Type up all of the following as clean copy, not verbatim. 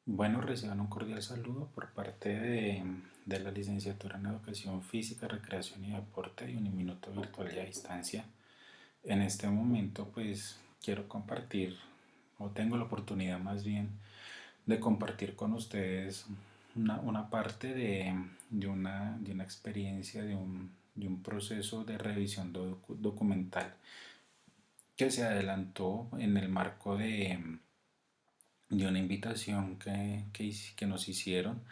Bueno, reciban un cordial saludo por parte de la licenciatura en Educación Física, Recreación y Deporte y Uniminuto Virtual y a Distancia. En este momento, pues quiero compartir, o tengo la oportunidad más bien, de compartir con ustedes una parte de una experiencia, de un proceso de revisión documental que se adelantó en el marco de una invitación que nos hicieron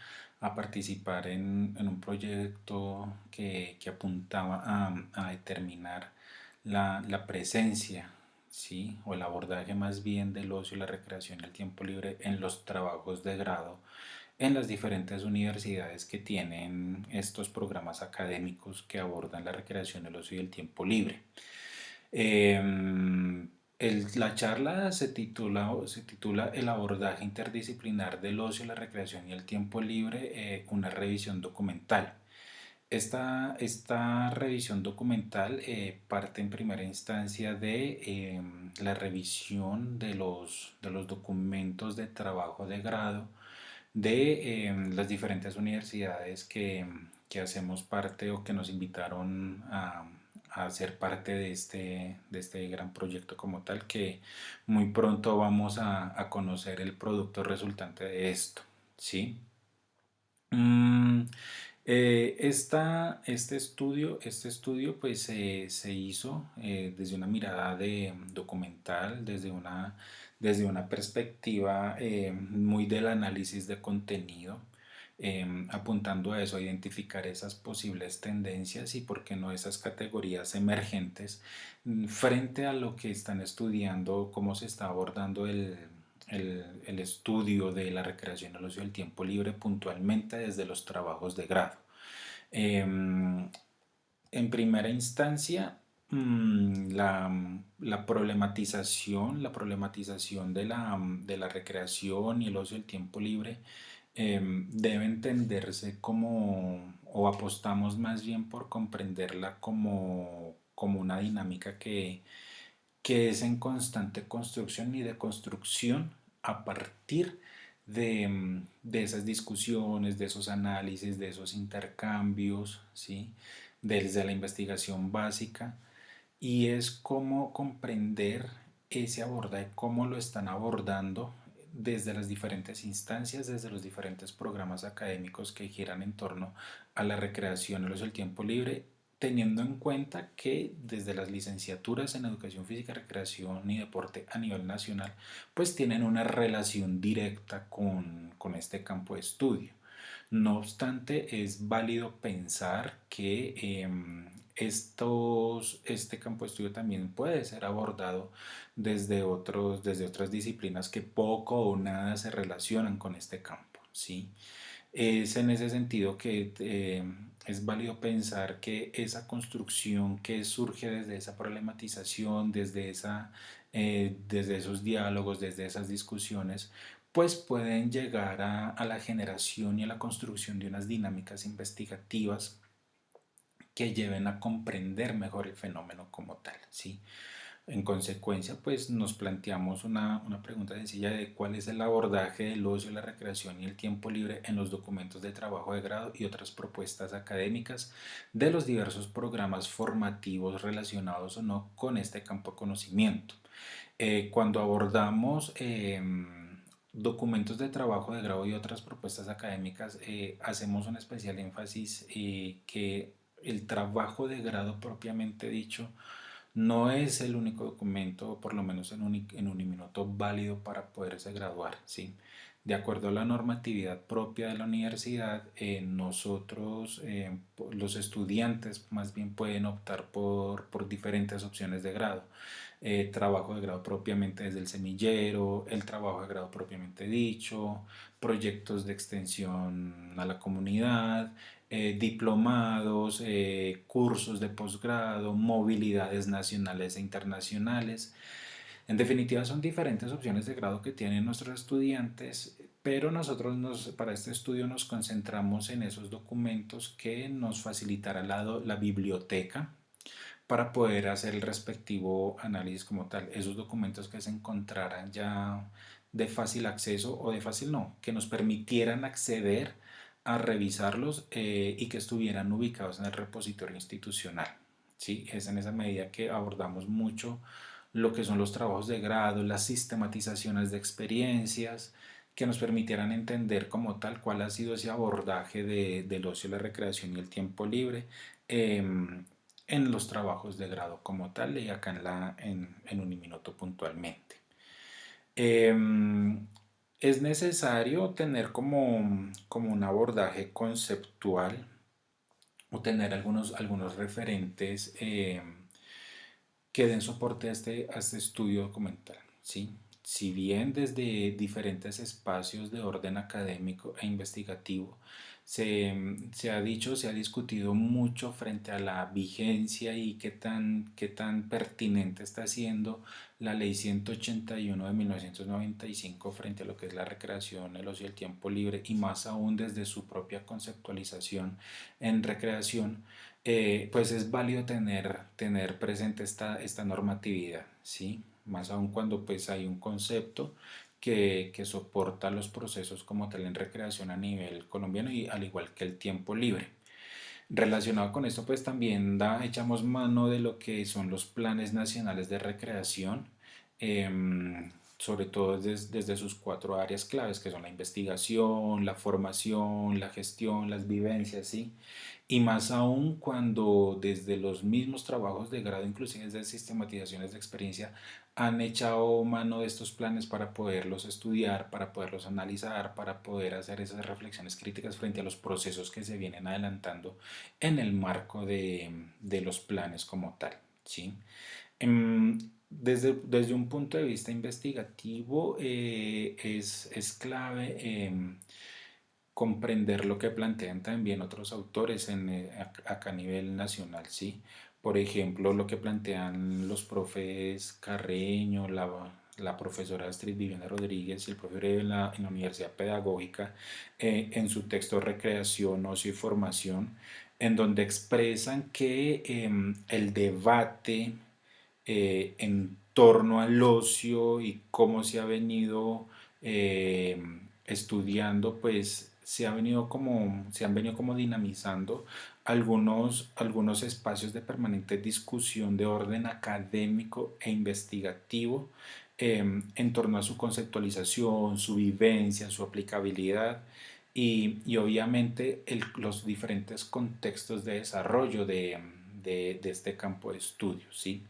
a participar en un proyecto que apuntaba a determinar la presencia, ¿sí? O el abordaje más bien del ocio, la recreación y el tiempo libre en los trabajos de grado en las diferentes universidades que tienen estos programas académicos que abordan la recreación, el ocio y el tiempo libre. La charla se titula El abordaje interdisciplinar del ocio, la recreación y el tiempo libre, una revisión documental. Esta revisión documental parte en primera instancia de la revisión de los documentos de trabajo de grado de las diferentes universidades que hacemos parte o que nos invitaron a ser parte de este gran proyecto como tal, que muy pronto vamos a conocer el producto resultante de esto, ¿sí? Mm, este estudio pues se hizo desde una mirada de documental, desde una perspectiva muy del análisis de contenido, apuntando a eso, a identificar esas posibles tendencias y por qué no esas categorías emergentes frente a lo que están estudiando, cómo se está abordando el estudio de la recreación, el ocio y el tiempo libre puntualmente desde los trabajos de grado. Em, en primera instancia, la problematización de la recreación y el ocio y el tiempo libre debe entenderse como, o apostamos más bien por comprenderla como una dinámica que es en constante construcción y deconstrucción a partir de esas discusiones, de esos análisis, de esos intercambios, ¿sí? Desde la investigación básica, y es cómo comprender ese abordaje, cómo lo están abordando desde las diferentes instancias, desde los diferentes programas académicos que giran en torno a la recreación, el tiempo libre, teniendo en cuenta que desde las licenciaturas en Educación Física, Recreación y Deporte a nivel nacional, pues tienen una relación directa con este campo de estudio. No obstante, es válido pensar que este campo de estudio también puede ser abordado desde otras disciplinas que poco o nada se relacionan con este campo, ¿sí? Es en ese sentido que es válido pensar que esa construcción que surge desde esa problematización, desde esos diálogos, desde esas discusiones, pues pueden llegar a la generación y a la construcción de unas dinámicas investigativas que lleven a comprender mejor el fenómeno como tal, ¿sí? En consecuencia, pues nos planteamos una pregunta sencilla de cuál es el abordaje del ocio, la recreación y el tiempo libre en los documentos de trabajo de grado y otras propuestas académicas de los diversos programas formativos relacionados o no con este campo de conocimiento. Cuando abordamos documentos de trabajo de grado y otras propuestas académicas, hacemos un especial énfasis que el trabajo de grado propiamente dicho no es el único documento, o por lo menos en un minuto válido para poderse graduar, ¿sí? De acuerdo a la normatividad propia de la universidad, los estudiantes más bien pueden optar por diferentes opciones de grado. Trabajo de grado propiamente desde el semillero, el trabajo de grado propiamente dicho, proyectos de extensión a la comunidad, diplomados, cursos de posgrado, movilidades nacionales e internacionales. En definitiva, son diferentes opciones de grado que tienen nuestros estudiantes, pero nosotros para este estudio nos concentramos en esos documentos que nos facilitará la biblioteca para poder hacer el respectivo análisis como tal. Esos documentos que se encontraran ya de fácil acceso o de fácil no, que nos permitieran acceder a revisarlos y que estuvieran ubicados en el repositorio institucional. ¿Sí? Es en esa medida que abordamos mucho lo que son los trabajos de grado, las sistematizaciones de experiencias, que nos permitieran entender como tal cuál ha sido ese abordaje del ocio, la recreación y el tiempo libre eh, en los trabajos de grado como tal y acá en Uniminuto puntualmente. Eh, es necesario tener como un abordaje conceptual o tener algunos referentes que den soporte a este estudio documental, ¿sí? Si bien desde diferentes espacios de orden académico e investigativo se ha dicho, se ha discutido mucho frente a la vigencia y qué tan pertinente está siendo la ley 181 de 1995 frente a lo que es la recreación, el ocio y el tiempo libre y más aún desde su propia conceptualización en recreación, pues es válido tener presente esta normatividad, ¿sí? Más aún cuando pues hay un concepto que soporta los procesos como tal en recreación a nivel colombiano y al igual que el tiempo libre. Relacionado con esto, pues también echamos mano de lo que son los planes nacionales de recreación, sobre todo desde sus cuatro áreas claves, que son la investigación, la formación, la gestión, las vivencias, ¿sí? Y más aún cuando desde los mismos trabajos de grado, inclusive desde sistematizaciones de experiencia, han echado mano de estos planes para poderlos estudiar, para poderlos analizar, para poder hacer esas reflexiones críticas frente a los procesos que se vienen adelantando en el marco de los planes como tal, ¿sí? Desde un punto de vista investigativo es clave comprender lo que plantean también otros autores acá a nivel nacional, ¿sí? Por ejemplo, lo que plantean los profes Carreño, la profesora Astrid Viviana Rodríguez y el profesor en la Universidad Pedagógica en su texto Recreación, Ocio y Formación, en donde expresan que el debate en torno al ocio y cómo se ha venido eh, estudiando, pues se han venido como dinamizando algunos espacios de permanente discusión de orden académico e investigativo en torno a su conceptualización, su vivencia, su aplicabilidad y obviamente los diferentes contextos de desarrollo de este campo de estudio, ¿sí?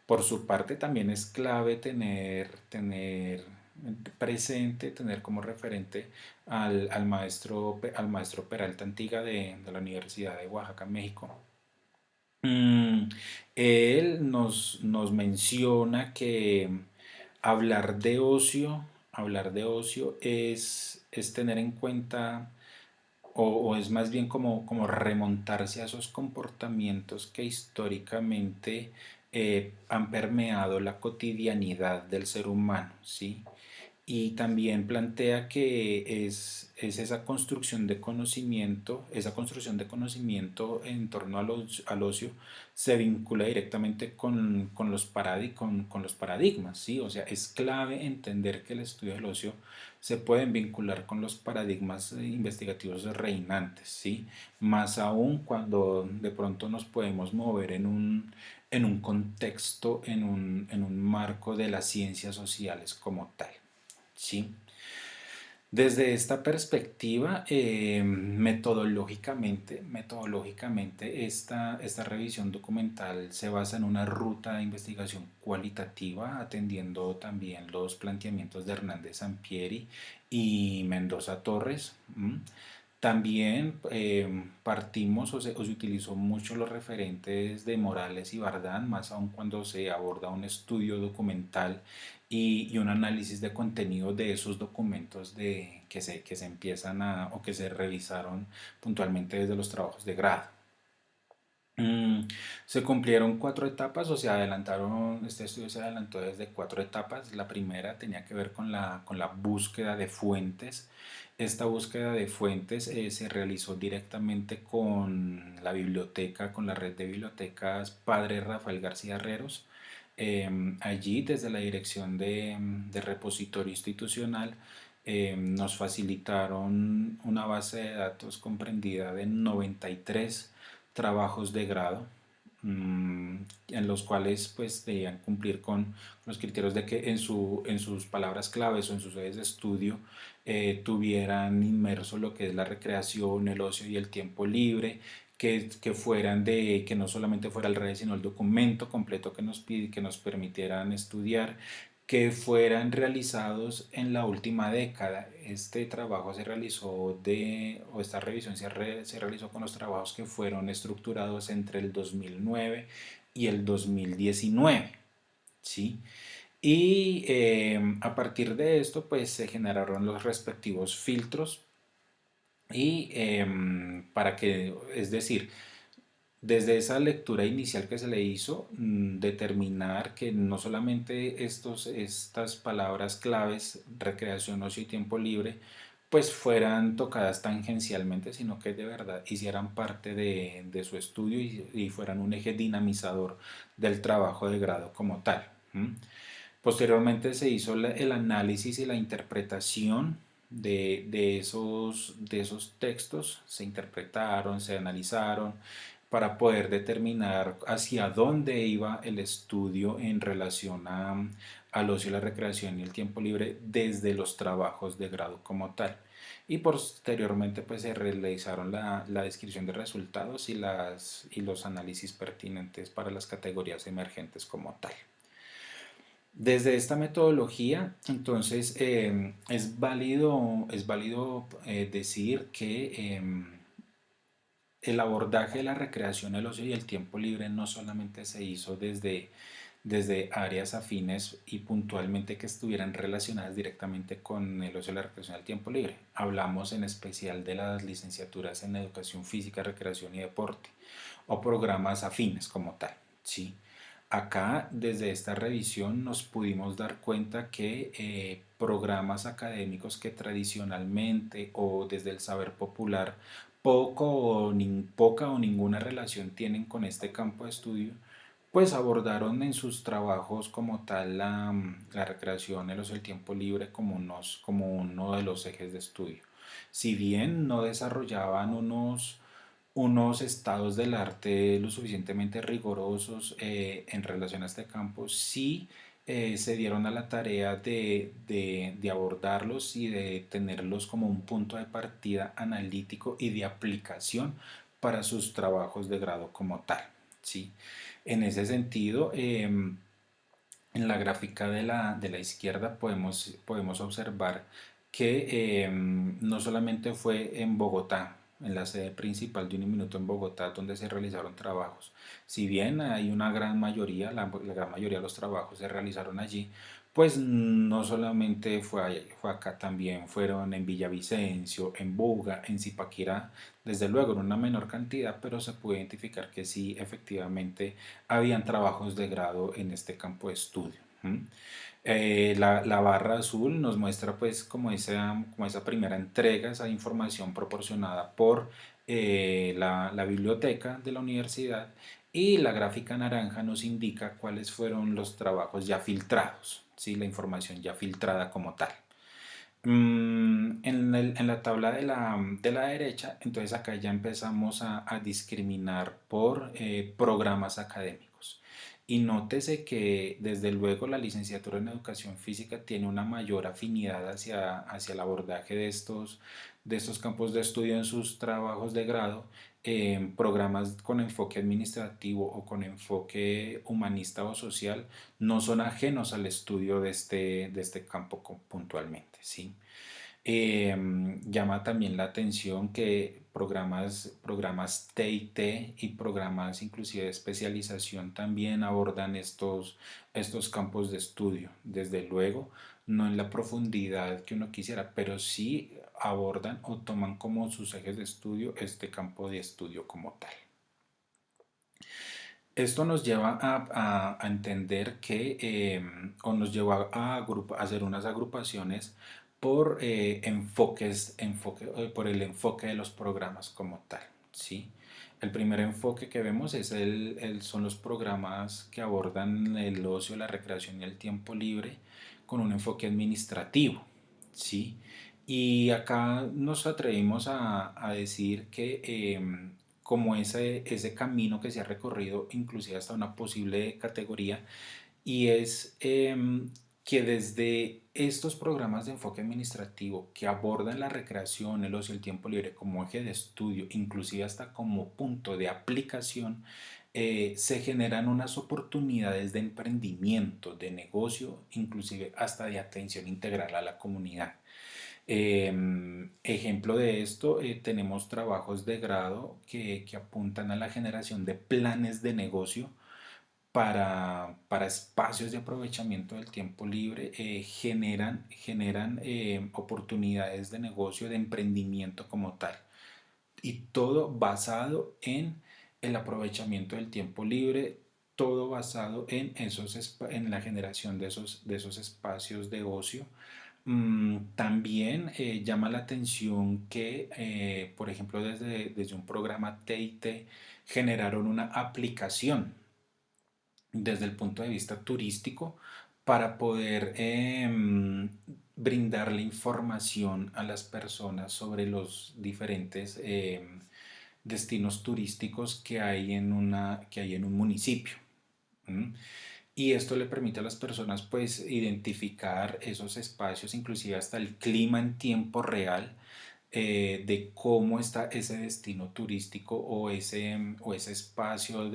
Por su parte, también es clave tener presente, tener como referente al maestro Peralta Antiga de la Universidad de Oaxaca, México. Mm, él nos menciona que hablar de ocio, hablar de ocio es tener en cuenta o es más bien como remontarse a esos comportamientos que históricamente han permeado la cotidianidad del ser humano, ¿sí? Y también plantea que es esa construcción de conocimiento en torno al ocio se vincula directamente con los paradigmas, ¿sí? O sea, es clave entender que el estudio del ocio se pueden vincular con los paradigmas investigativos reinantes, ¿sí? Más aún cuando de pronto nos podemos mover en un contexto, en un marco de las ciencias sociales como tal. Sí. Desde esta perspectiva, metodológicamente esta revisión documental se basa en una ruta de investigación cualitativa, atendiendo también los planteamientos de Hernández Sampieri y Mendoza Torres. También partimos o se utilizó mucho los referentes de Morales y Bardán, más aún cuando se aborda un estudio documental y un análisis de contenido de esos documentos que se empiezan o que se revisaron puntualmente desde los trabajos de grado. Mm, Se cumplieron cuatro etapas o este estudio se adelantó desde cuatro etapas. La primera tenía que ver con la búsqueda de fuentes. Esta búsqueda de fuentes se realizó directamente con la biblioteca, con la red de bibliotecas Padre Rafael García Herreros, Allí, desde la dirección de repositorio institucional, nos facilitaron una base de datos comprendida de 93 trabajos de grado, en los cuales pues debían cumplir con los criterios de que en sus palabras claves o en sus ejes de estudio tuvieran inmerso lo que es la recreación, el ocio y el tiempo libre, que fueran de, que no solamente fuera el RED, sino el documento completo que nos pide, que nos permitieran estudiar, que fueran realizados en la última década. Este trabajo se realizó o esta revisión se realizó con los trabajos que fueron estructurados entre el 2009 y el 2019, ¿sí? Y a partir de esto, pues se generaron los respectivos filtros y para que, es decir, desde esa lectura inicial que se le hizo, determinar que no solamente estas palabras claves, recreación, ocio y tiempo libre, pues fueran tocadas tangencialmente, sino que de verdad hicieran parte de su estudio y fueran un eje dinamizador del trabajo de grado como tal. Posteriormente se hizo el análisis y la interpretación de esos textos, se interpretaron, se analizaron para poder determinar hacia dónde iba el estudio en relación al ocio, la recreación y el tiempo libre desde los trabajos de grado como tal. Y posteriormente pues se realizaron la descripción de resultados y los análisis pertinentes para las categorías emergentes como tal. Desde esta metodología, entonces, es válido decir que el abordaje de la recreación, el ocio y el tiempo libre no solamente se hizo desde áreas afines y puntualmente que estuvieran relacionadas directamente con el ocio, la recreación y el tiempo libre. Hablamos en especial de las licenciaturas en educación física, recreación y deporte o programas afines como tal, ¿sí? Acá, desde esta revisión, nos pudimos dar cuenta que programas académicos que tradicionalmente o desde el saber popular poca o ninguna relación tienen con este campo de estudio, pues abordaron en sus trabajos como tal la recreación, el ocio, el tiempo libre como uno de los ejes de estudio. Si bien no desarrollaban unos estados del arte lo suficientemente rigurosos en relación a este campo, sí se dieron a la tarea de abordarlos y de tenerlos como un punto de partida analítico y de aplicación para sus trabajos de grado como tal. ¿Sí? En ese sentido, en la gráfica de la izquierda podemos observar que no solamente fue en Bogotá, en la sede principal de Uniminuto en Bogotá, donde se realizaron trabajos. Si bien hay una gran mayoría, la gran mayoría de los trabajos se realizaron allí, pues no solamente fue acá, también fueron en Villavicencio, en Buga, en Zipaquirá, desde luego en una menor cantidad, pero se puede identificar que sí, efectivamente, habían trabajos de grado en este campo de estudio. La barra azul nos muestra pues como esa primera entrega, esa información proporcionada por la biblioteca de la universidad, y la gráfica naranja nos indica cuáles fueron los trabajos ya filtrados, ¿sí? La información ya filtrada como tal. En la tabla de la derecha, entonces acá ya empezamos a discriminar por programas académicos. Y nótese que desde luego la licenciatura en educación física tiene una mayor afinidad hacia el abordaje de estos campos de estudio en sus trabajos de grado, en programas con enfoque administrativo o con enfoque humanista o social no son ajenos al estudio de este campo puntualmente, ¿sí? Llama también la atención que programas TIT y programas inclusive de especialización también abordan estos campos de estudio. Desde luego, no en la profundidad que uno quisiera, pero sí abordan o toman como sus ejes de estudio este campo de estudio como tal. Esto nos lleva a entender que, o nos lleva a hacer unas agrupaciones por por el enfoque de los programas como tal, ¿sí? El primer enfoque que vemos es son los programas que abordan el ocio, la recreación y el tiempo libre con un enfoque administrativo, ¿sí? Y acá nos atrevimos a decir que como ese camino que se ha recorrido, inclusive hasta una posible categoría, y es que desde estos programas de enfoque administrativo que abordan la recreación, el ocio y el tiempo libre como eje de estudio, inclusive hasta como punto de aplicación, se generan unas oportunidades de emprendimiento, de negocio, inclusive hasta de atención integral a la comunidad. Ejemplo de esto, tenemos trabajos de grado que apuntan a la generación de planes de negocio para espacios de aprovechamiento del tiempo libre, generan oportunidades de negocio, de emprendimiento como tal. Y todo basado en el aprovechamiento del tiempo libre, todo basado en la generación de esos espacios de ocio. También llama la atención que, por ejemplo, desde un programa TIT generaron una aplicación desde el punto de vista turístico para poder brindarle información a las personas sobre los diferentes destinos turísticos que hay en un municipio. ¿M? Y esto le permite a las personas pues identificar esos espacios, inclusive hasta el clima en tiempo real, de cómo está ese destino turístico o ese espacio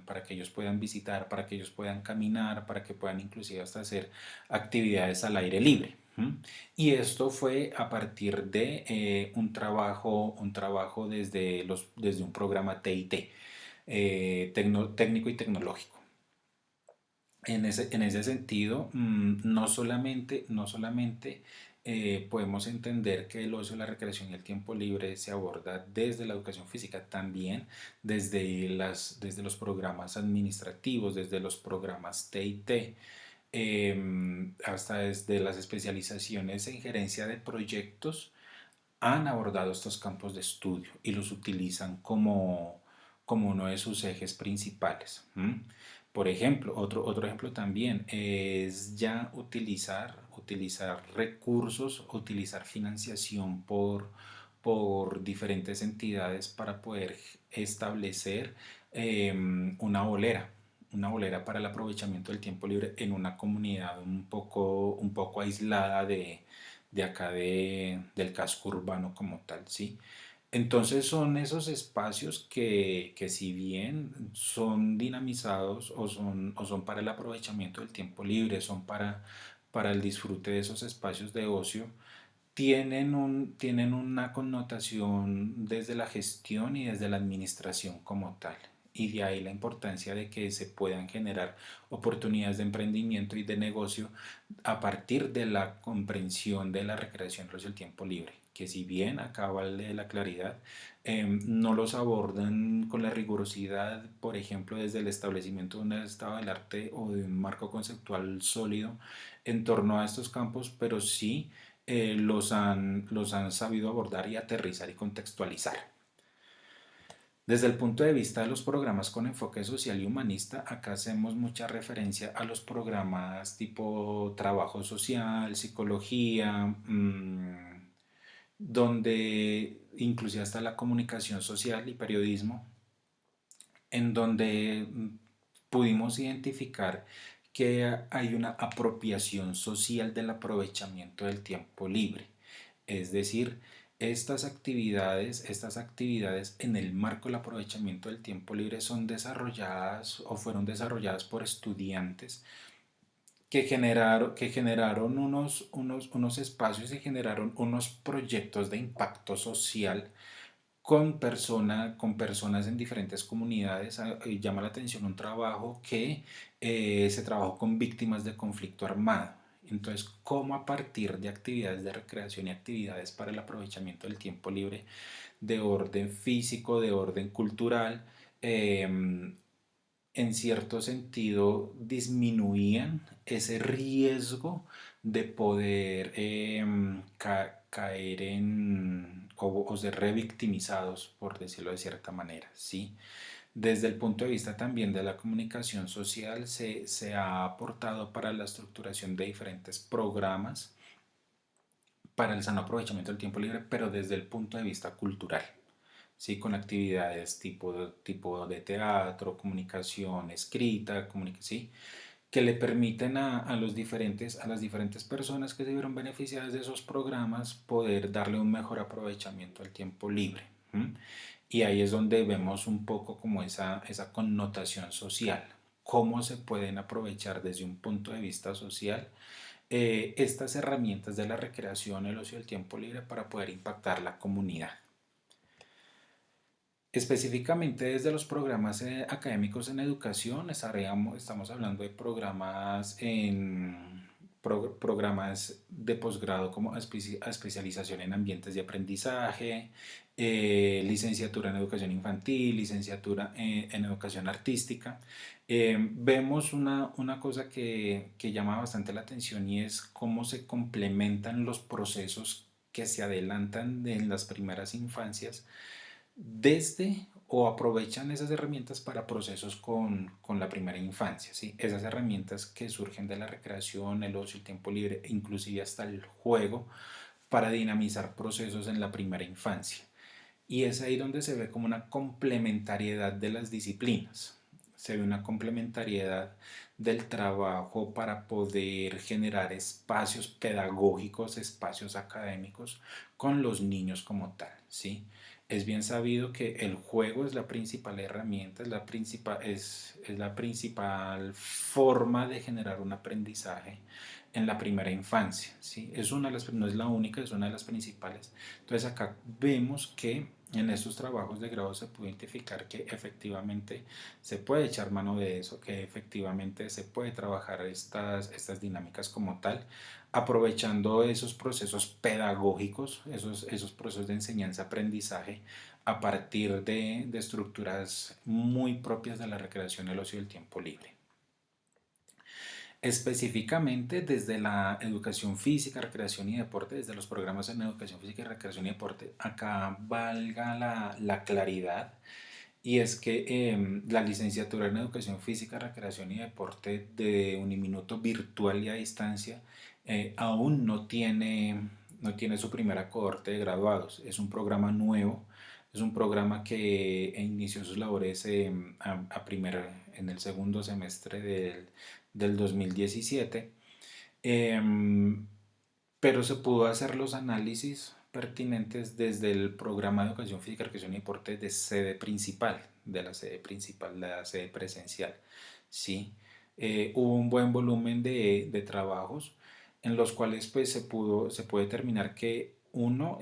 para que ellos puedan visitar, para que ellos puedan caminar, para que puedan inclusive hasta hacer actividades al aire libre. ¿M? Y esto fue a partir de un trabajo desde un programa TIT, técnico y tecnológico. En ese sentido, no solamente podemos entender que el ocio, la recreación y el tiempo libre se aborda desde la educación física, también desde los programas administrativos, desde los programas TIT, hasta desde las especializaciones en gerencia de proyectos, han abordado estos campos de estudio y los utilizan como uno de sus ejes principales. ¿M? Por ejemplo, otro ejemplo también es ya utilizar recursos, utilizar financiación por diferentes entidades para poder establecer una bolera para el aprovechamiento del tiempo libre en una comunidad un poco aislada de acá del casco urbano como tal, ¿sí? Entonces son esos espacios que si bien son dinamizados o son para el aprovechamiento del tiempo libre, son para el disfrute de esos espacios de ocio, tienen una connotación desde la gestión y desde la administración como tal. Y de ahí la importancia de que se puedan generar oportunidades de emprendimiento y de negocio a partir de la comprensión de la recreación y el tiempo libre, que si bien acá vale la claridad, no los abordan con la rigurosidad, por ejemplo, desde el establecimiento de un estado del arte o de un marco conceptual sólido en torno a estos campos, pero sí los han sabido abordar y aterrizar y contextualizar. Desde el punto de vista de los programas con enfoque social y humanista, acá hacemos mucha referencia a los programas tipo trabajo social, psicología, donde inclusive hasta la comunicación social y periodismo, en donde pudimos identificar que hay una apropiación social del aprovechamiento del tiempo libre. Es decir, estas actividades en el marco del aprovechamiento del tiempo libre son desarrolladas o fueron desarrolladas por estudiantes que generaron unos espacios y generaron unos proyectos de impacto social con personas en diferentes comunidades. Llama la atención un trabajo que se trabajó con víctimas de conflicto armado. Entonces, cómo a partir de actividades de recreación y actividades para el aprovechamiento del tiempo libre de orden físico, de orden cultural, en cierto sentido disminuían ese riesgo de poder caer en o ser revictimizados, por decirlo de cierta manera, ¿sí? Desde el punto de vista también de la comunicación social, se ha aportado para la estructuración de diferentes programas para el sano aprovechamiento del tiempo libre, pero desde el punto de vista cultural, ¿sí? Con actividades tipo de teatro, comunicación escrita, ¿sí? Que le permiten a las diferentes personas que se vieron beneficiadas de esos programas poder darle un mejor aprovechamiento al tiempo libre. ¿M? Y ahí es donde vemos un poco como esa connotación social, cómo se pueden aprovechar desde un punto de vista social estas herramientas de la recreación, el ocio y el tiempo libre para poder impactar la comunidad. Específicamente desde los programas académicos en educación, estamos hablando de programas programas de posgrado como especialización en ambientes de aprendizaje, licenciatura en educación infantil, licenciatura en educación artística. Vemos una cosa que llama bastante la atención y es cómo se complementan los procesos que se adelantan en las primeras infancias desde o aprovechan esas herramientas para procesos con la primera infancia, ¿sí? Esas herramientas que surgen de la recreación, el ocio, el tiempo libre, inclusive hasta el juego, para dinamizar procesos en la primera infancia. Y es ahí donde se ve como una complementariedad de las disciplinas. Se ve una complementariedad del trabajo para poder generar espacios pedagógicos, espacios académicos con los niños como tal, ¿sí? Es bien sabido que el juego es la principal herramienta, es la principal forma de generar un aprendizaje en la primera infancia, ¿sí? Es una de las, no es la única, es una de las principales. Entonces acá vemos que en estos trabajos de grado se puede identificar que efectivamente se puede echar mano de eso, que efectivamente se puede trabajar estas dinámicas como tal, aprovechando esos procesos pedagógicos, esos procesos de enseñanza-aprendizaje a partir de estructuras muy propias de la recreación, el ocio y el tiempo libre. Específicamente desde la educación física, recreación y deporte, desde los programas en educación física, recreación y deporte, acá valga la claridad y es que la licenciatura en educación física, recreación y deporte de Uniminuto virtual y a distancia aún no tiene su primera cohorte de graduados. Es un programa nuevo, es un programa que inició sus labores en el segundo semestre del 2017, em, pero se pudo hacer los análisis pertinentes desde el programa de educación física, recreación y deporte de sede principal, de la sede presencial. Sí, hubo un buen volumen de trabajos en los cuales pues se puede determinar que uno,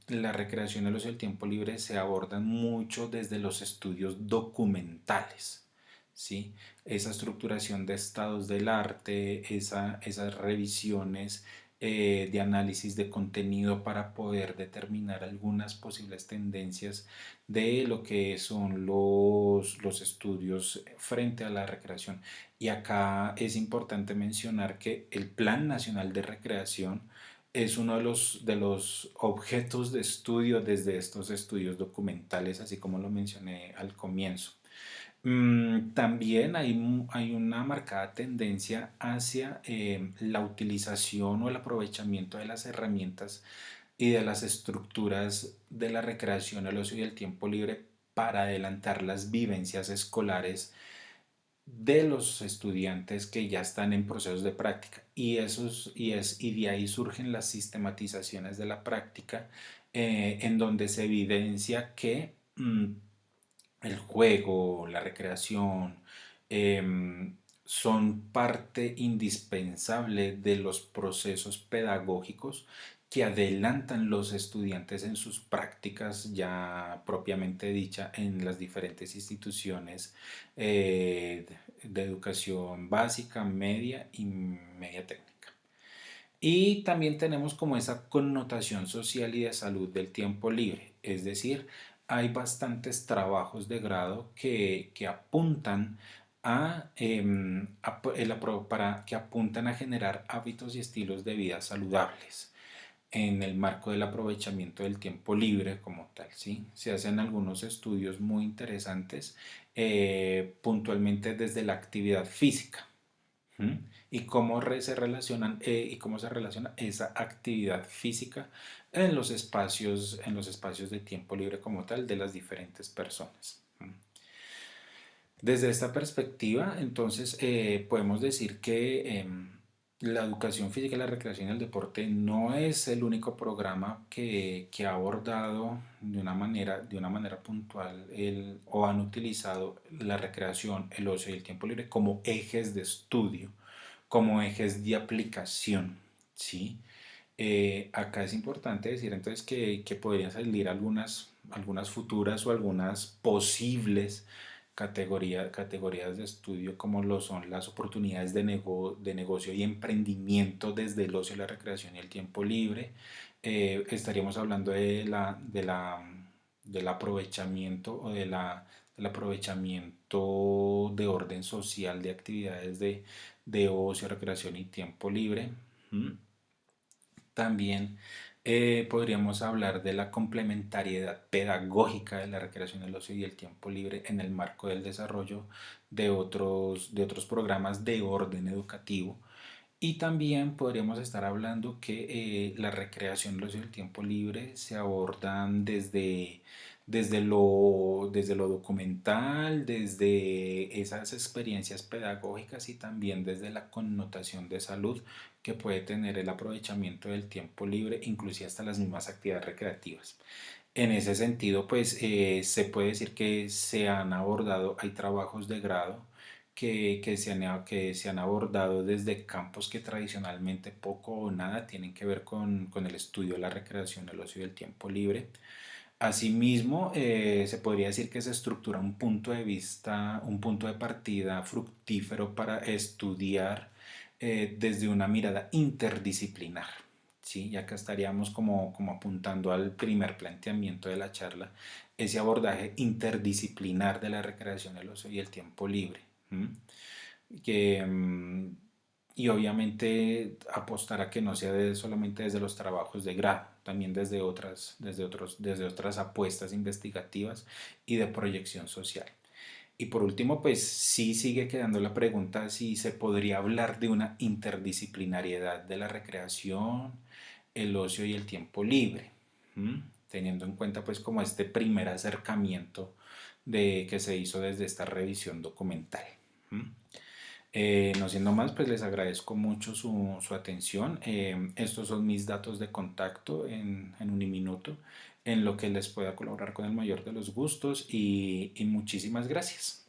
la recreación de los el tiempo libre se abordan mucho desde los estudios documentales. ¿Sí? Esa estructuración de estados del arte, esas revisiones de análisis de contenido para poder determinar algunas posibles tendencias de lo que son los estudios frente a la recreación. Y acá es importante mencionar que el Plan Nacional de Recreación es uno de los objetos de estudio desde estos estudios documentales, así como lo mencioné al comienzo. También hay una marcada tendencia hacia la utilización o el aprovechamiento de las herramientas y de las estructuras de la recreación, el ocio y el tiempo libre para adelantar las vivencias escolares de los estudiantes que ya están en procesos de práctica. Y de ahí surgen las sistematizaciones de la práctica en donde se evidencia que el juego, la recreación, son parte indispensable de los procesos pedagógicos que adelantan los estudiantes en sus prácticas ya propiamente dicha en las diferentes instituciones de educación básica, media y media técnica. Y también tenemos como esa connotación social y de salud del tiempo libre, es decir, hay bastantes trabajos de grado que apuntan que apuntan a generar hábitos y estilos de vida saludables. en el marco del aprovechamiento del tiempo libre como tal, ¿sí? Se hacen algunos estudios muy interesantes, puntualmente desde la actividad física. ¿Mm? Y cómo se relacionan y cómo se relaciona esa actividad física en los espacios de tiempo libre como tal de las diferentes personas. ¿Mm? Desde esta perspectiva, entonces, podemos decir que la educación física, la recreación y el deporte no es el único programa que ha abordado de una manera puntual o han utilizado la recreación, el ocio y el tiempo libre como ejes de estudio, como ejes de aplicación, ¿sí? Acá es importante decir entonces que podrían salir algunas futuras o algunas posibles categorías de estudio como lo son las oportunidades de negocio y emprendimiento desde el ocio, la recreación y el tiempo libre. Estaríamos hablando del aprovechamiento del aprovechamiento de orden social de actividades de ocio, recreación y tiempo libre. ¿Mm? También podríamos hablar de la complementariedad pedagógica de la recreación, el ocio y el tiempo libre en el marco del desarrollo de otros programas de orden educativo. Y también podríamos estar hablando que la recreación, el ocio y el tiempo libre se abordan desde lo documental, desde esas experiencias pedagógicas y también desde la connotación de salud que puede tener el aprovechamiento del tiempo libre, inclusive hasta las mismas actividades recreativas. En ese sentido, pues se puede decir que se han abordado, hay trabajos de grado que se han abordado desde campos que tradicionalmente poco o nada tienen que ver con el estudio de la recreación, el ocio y el tiempo libre. Asimismo, se podría decir que se estructura un punto de vista, un punto de partida fructífero para estudiar desde una mirada interdisciplinar. ¿Sí? Y acá estaríamos como apuntando al primer planteamiento de la charla, ese abordaje interdisciplinar de la recreación, el ocio y el tiempo libre. ¿Mm? que, mm, y obviamente apostar a que no sea solamente desde los trabajos de grado, también desde otras apuestas investigativas y de proyección social. Y por último, pues sí sigue quedando la pregunta si se podría hablar de una interdisciplinariedad de la recreación, el ocio y el tiempo libre, ¿m? Teniendo en cuenta pues como este primer acercamiento que se hizo desde esta revisión documental. ¿M? No siendo más, pues les agradezco mucho su atención. Estos son mis datos de contacto en Uniminuto, en lo que les pueda colaborar con el mayor de los gustos y muchísimas gracias.